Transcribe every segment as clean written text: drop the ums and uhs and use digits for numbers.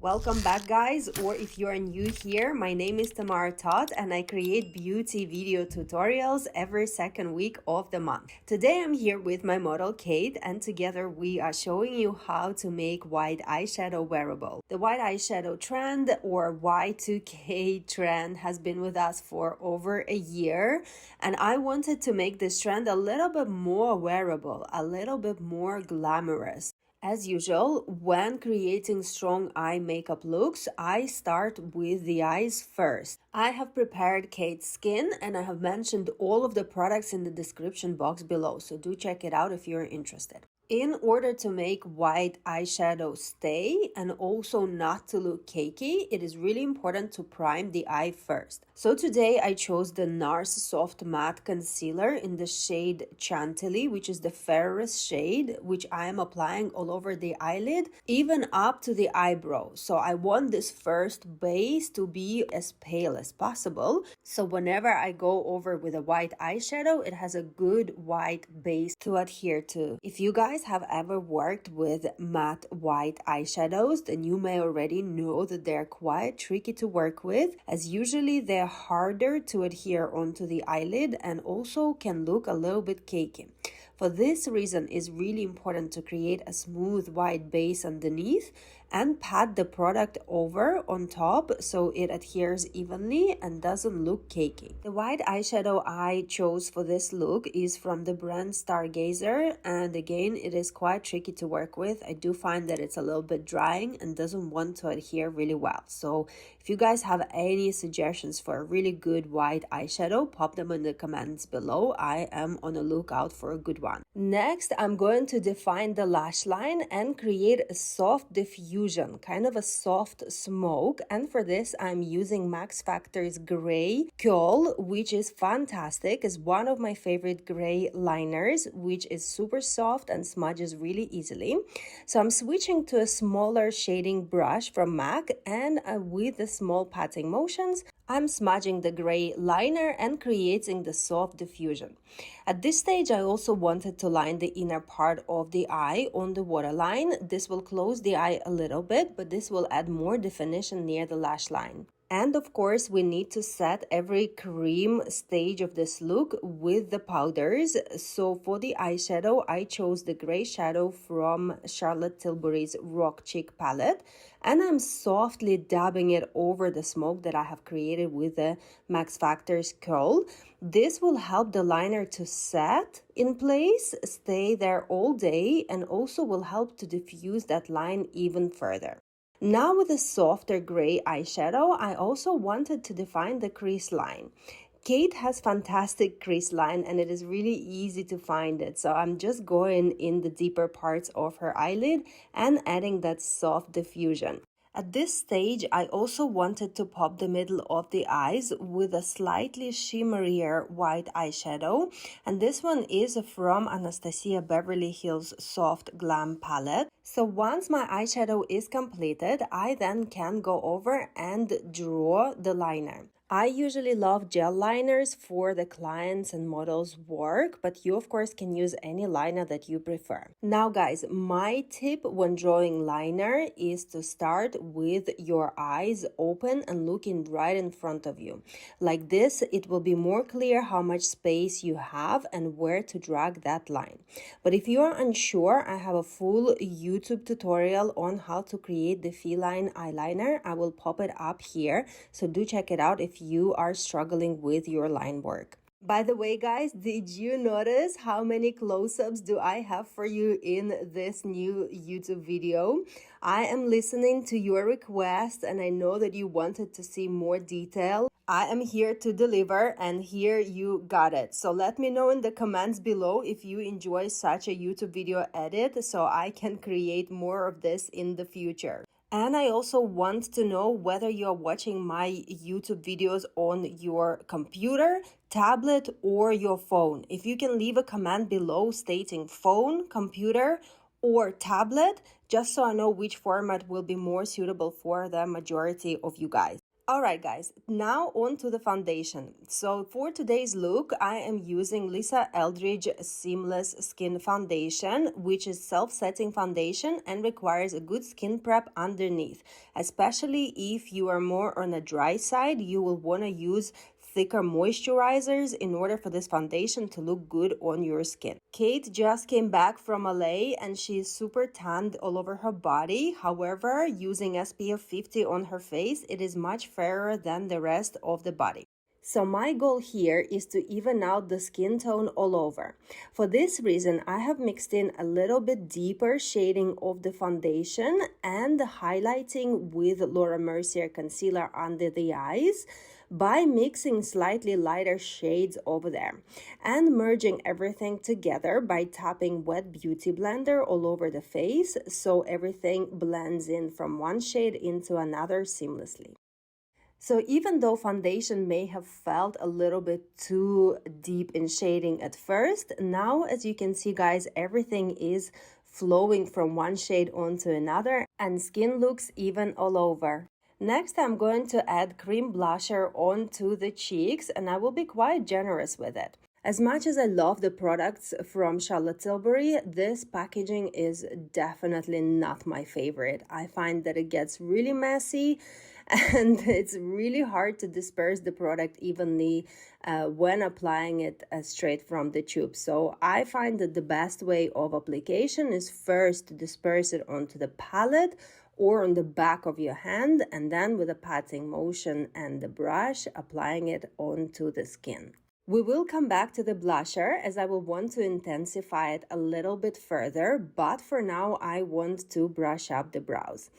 Welcome back, guys, or if you are new here, my name is Tamara Todd and I create beauty video tutorials every second week of the month. Today I'm here with my model Kate and together we are showing you how to make white eyeshadow wearable. The white eyeshadow trend or Y2K trend has been with us for over a year and I wanted to make this trend a little bit more wearable, a little bit more glamorous. As usual, when creating strong eye makeup looks, I start with the eyes first. I have prepared Kate's skin and I have mentioned all of the products in the description box below, so do check it out if you're interested. In order to make white eyeshadow stay and also not to look cakey, it is really important to prime the eye first. So today I chose the NARS Soft Matte Concealer in the shade Chantilly, which is the fairest shade, which I am applying all over the eyelid, even up to the eyebrow. So I want this first base to be as pale as possible. So whenever I go over with a white eyeshadow, it has a good white base to adhere to. If you guys have ever worked with matte white eyeshadows, then you may already know that they're quite tricky to work with, as usually they're harder to adhere onto the eyelid and also can look a little bit cakey. For this reason, it's really important to create a smooth white base underneath and pat the product over on top so it adheres evenly and doesn't look cakey. The white eyeshadow I chose for this look is from the brand Stargazer, and again it is quite tricky to work with. I do find that it's a little bit drying and doesn't want to adhere really well. So if you guys have any suggestions for a really good white eyeshadow, pop them in the comments below. I am on the lookout for a good one. Next, I'm going to define the lash line and create a soft diffusion, kind of a soft smoke. And for this, I'm using Max Factor's Gray Curl, which is fantastic. It's one of my favorite gray liners, which is super soft and smudges really easily. So I'm switching to a smaller shading brush from MAC, and with the small patting motions, I'm smudging the gray liner and creating the soft diffusion. At this stage, I also wanted to line the inner part of the eye on the waterline. This will close the eye a little bit, but this will add more definition near the lash line. And of course, we need to set every cream stage of this look with the powders. So for the eyeshadow, I chose the gray shadow from Charlotte Tilbury's Rock Chic palette. And I'm softly dabbing it over the smoke that I have created with the Max Factor's Curl. This will help the liner to set in place, stay there all day, and also will help to diffuse that line even further. Now with a softer gray eyeshadow, I also wanted to define the crease line. Kate has fantastic crease line and it is really easy to find it. So I'm just going in the deeper parts of her eyelid and adding that soft diffusion. At this stage, I also wanted to pop the middle of the eyes with a slightly shimmerier white eyeshadow. And this one is from Anastasia Beverly Hills Soft Glam palette. So once my eyeshadow is completed, I then can go over and draw the liner. I usually love gel liners for the clients and models' work, but you of course can use any liner that you prefer. Now guys, my tip when drawing liner is to start with your eyes open and looking right in front of you. Like this, it will be more clear how much space you have and where to drag that line. But if you are unsure, I have a full YouTube tutorial on how to create the feline eyeliner. I will pop it up here, so do check it out if you are struggling with your line work. By the way, guys, did you notice how many close-ups do I have for you in this new YouTube video? I am listening to your request and I know that you wanted to see more detail. I am here to deliver and here you got it. So let me know in the comments below if you enjoy such a YouTube video edit so I can create more of this in the future. And I also want to know whether you're watching my YouTube videos on your computer, tablet, or your phone. If you can leave a comment below stating phone, computer, or tablet, just so I know which format will be more suitable for the majority of you guys. Alright guys, now on to the foundation. So for today's look, I am using Lisa Eldridge Seamless Skin Foundation, which is self-setting foundation and requires a good skin prep underneath. Especially if you are more on the dry side, you will want to use thicker moisturizers in order for this foundation to look good on your skin. Kate just came back from LA and she's super tanned all over her body. However, using SPF 50 on her face, it is much fairer than the rest of the body. So my goal here is to even out the skin tone all over. For this reason, I have mixed in a little bit deeper shading of the foundation and the highlighting with Laura Mercier concealer under the eyes by mixing slightly lighter shades over there and merging everything together by tapping wet beauty blender all over the face so everything blends in from one shade into another seamlessly. So even though foundation may have felt a little bit too deep in shading at first, now as you can see guys, everything is flowing from one shade onto another and skin looks even all over. Next, I'm going to add cream blusher onto the cheeks and I will be quite generous with it. As much as I love the products from Charlotte Tilbury, this packaging is definitely not my favorite. I find that it gets really messy and it's really hard to disperse the product evenly when applying it straight from the tube. So I find that the best way of application is first to disperse it onto the palette or on the back of your hand, and then with a patting motion and the brush, applying it onto the skin. We will come back to the blusher as I will want to intensify it a little bit further, but for now I want to brush up the brows.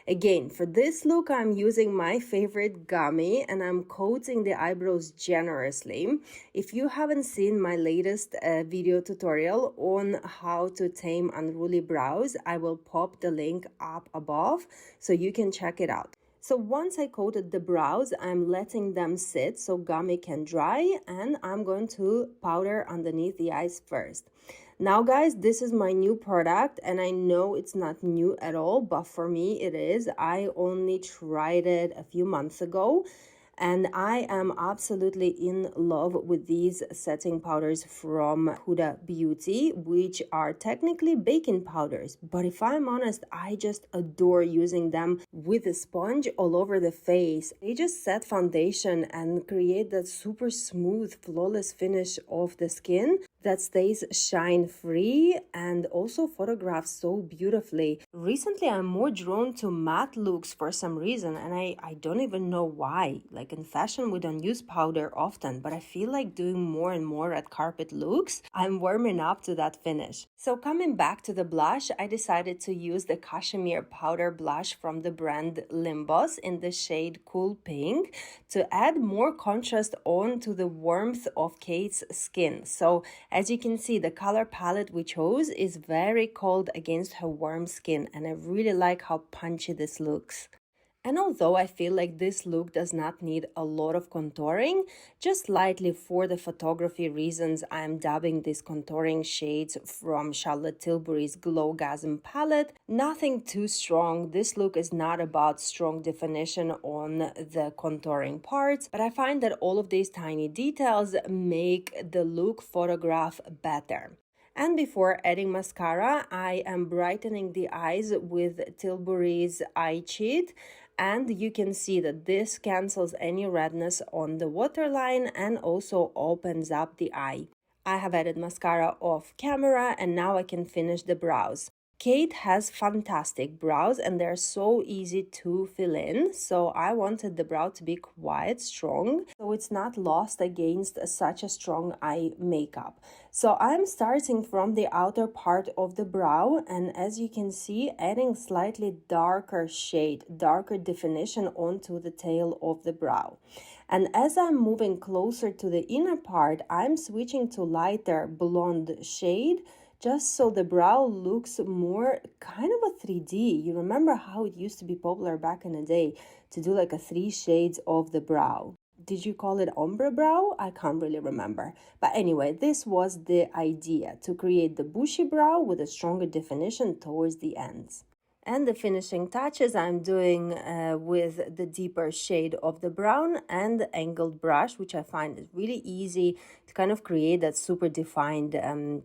Again, for this look I'm using my favorite gummy and I'm coating the eyebrows generously. If you haven't seen my latest video tutorial on how to tame unruly brows, I will pop the link up above so you can check it out. So once I coated the brows, I'm letting them sit so gummy can dry and I'm going to powder underneath the eyes first. Now guys, this is my new product and I know it's not new at all, but for me it is. I only tried it a few months ago. And I am absolutely in love with these setting powders from Huda Beauty, which are technically baking powders. But if I'm honest, I just adore using them with a sponge all over the face. They just set foundation and create that super smooth, flawless finish of the skin that stays shine free and also photographs so beautifully. Recently, I'm more drawn to matte looks for some reason, and I don't even know why. Like in fashion, we don't use powder often, but I feel like doing more and more red carpet looks. I'm warming up to that finish. So coming back to the blush, I decided to use the cashmere powder blush from the brand Limbos in the shade Cool Pink to add more contrast on to the warmth of Kate's skin. So as you can see, the color palette we chose is very cold against her warm skin, and I really like how punchy this looks. And although I feel like this look does not need a lot of contouring, just lightly for the photography reasons, I'm dabbing these contouring shades from Charlotte Tilbury's Glowgasm palette. Nothing too strong. This look is not about strong definition on the contouring parts, but I find that all of these tiny details make the look photograph better. And before adding mascara, I am brightening the eyes with Tilbury's Eye Cheat. And you can see that this cancels any redness on the waterline and also opens up the eye. I have added mascara off camera and now I can finish the brows. Kate has fantastic brows and they're so easy to fill in, so I wanted the brow to be quite strong so it's not lost against such a strong eye makeup. So I'm starting from the outer part of the brow and as you can see, adding slightly darker shade, darker definition onto the tail of the brow. And as I'm moving closer to the inner part, I'm switching to lighter blonde shade just so the brow looks more kind of a 3D. You remember how it used to be popular back in the day to do like a 3 shades of the brow. Did you call it ombre brow? I can't really remember. But anyway, this was the idea, to create the bushy brow with a stronger definition towards the ends. And the finishing touches I'm doing with the deeper shade of the brown and the angled brush, which I find is really easy to kind of create that super defined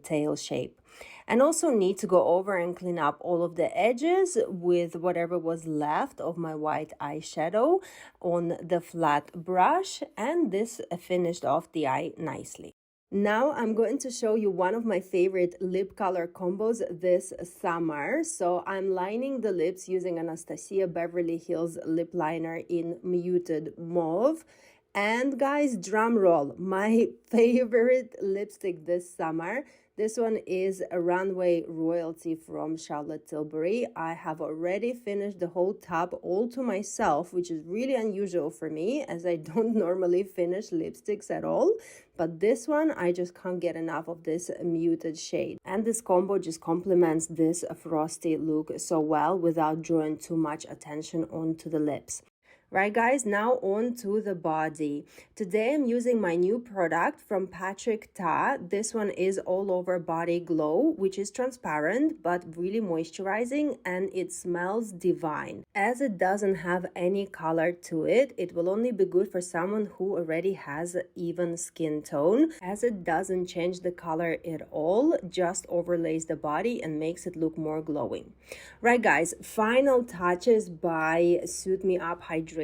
tail shape. And also need to go over and clean up all of the edges with whatever was left of my white eyeshadow on the flat brush, and this finished off the eye nicely. Now I'm going to show you one of my favorite lip color combos this summer. So I'm lining the lips using Anastasia Beverly Hills lip liner in muted mauve. And guys, drum roll, my favorite lipstick this summer. This one is a Runway Royalty from Charlotte Tilbury. I have already finished the whole tub all to myself, which is really unusual for me as I don't normally finish lipsticks at all. But this one, I just can't get enough of this muted shade. And this combo just complements this frosty look so well without drawing too much attention onto the lips. Right guys, now on to the body. Today I'm using my new product from Patrick Ta. This one is All Over Body Glow, which is transparent but really moisturizing, and it smells divine. As it doesn't have any color to it, it will only be good for someone who already has an even skin tone, as it doesn't change the color at all, just overlays the body and makes it look more glowing. Right guys, final touches by Suit Me Up Hydrating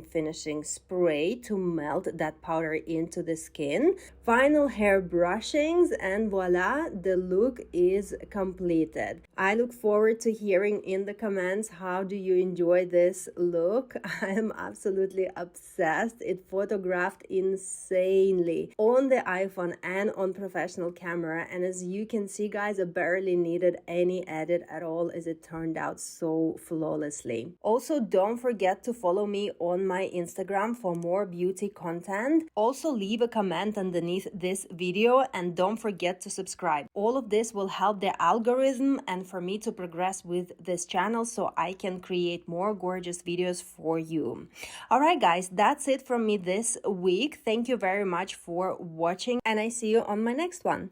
finishing spray to melt that powder into the skin. Final hair brushings, and voila, the look is completed. I look forward to hearing in the comments how do you enjoy this look. I am absolutely obsessed. It photographed insanely on the iPhone and on professional camera, and as you can see guys, I barely needed any edit at all as it turned out so flawlessly. Also, don't forget to follow me on my Instagram for more beauty content. Also, leave a comment underneath this video and don't forget to subscribe. All of this will help the algorithm and for me to progress with this channel so I can create more gorgeous videos for you. All right guys, that's it from me this week. Thank you very much for watching and I see you on my next one.